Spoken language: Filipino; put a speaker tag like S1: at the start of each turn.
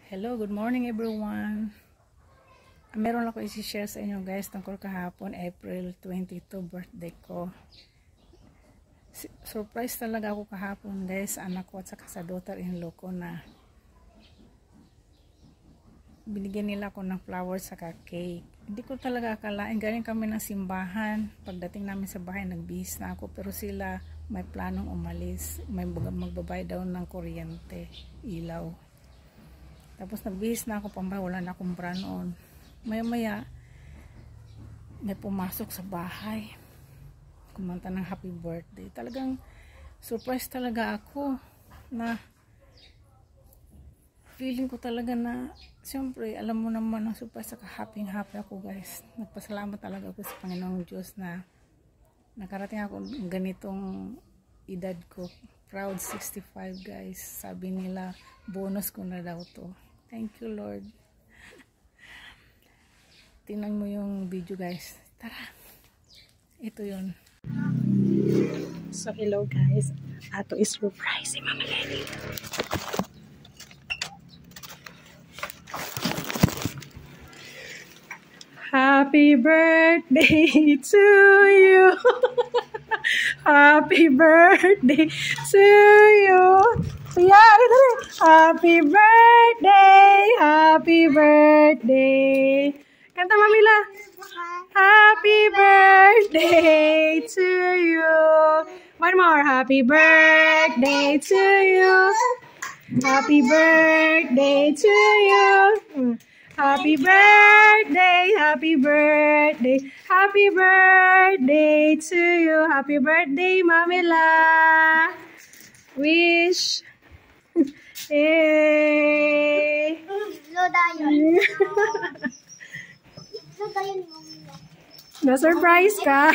S1: Hello, good morning everyone. Meron ako i-share sa inyo guys tungkol kahapon, April 22, birthday ko. Surprise talaga ako kahapon guys, anak ko at saka sa daughter-in-law ko na binigyan nila ako ng flowers saka cake. Hindi ko talaga akalain, galing kami ng simbahan. Pagdating namin sa bahay, nagbihis na ako, pero sila may planong umalis. May magbabayad daw ng kuryente, ilaw. Tapos nagbihis na ako, pambay, wala na akong bra noon. Maya-maya, may pumasok sa bahay. Kumanta ng happy birthday. Talagang surprise talaga ako na feeling ko talaga na, siyempre, alam mo naman ang surprise, saka happy ako guys. Nagpasalamat talaga ako sa Panginoong Diyos na nakarating ako ganitong edad ko. Proud 65 guys. Sabi nila, bonus ko na daw to. Thank you Lord. Tingnan mo yung video guys. Tara. Ito yun.
S2: So hello guys. Ato is surprise si Mama Lenny. Happy birthday to you. Happy birthday to you. Yeah, happy birthday. Happy birthday. Kanta Mamila. Happy birthday to you. One more. Happy birthday to you. Happy birthday to you. Happy birthday, happy birthday, happy birthday to you. Happy birthday, Mamila. Wish. Hey. Na-surprise ka.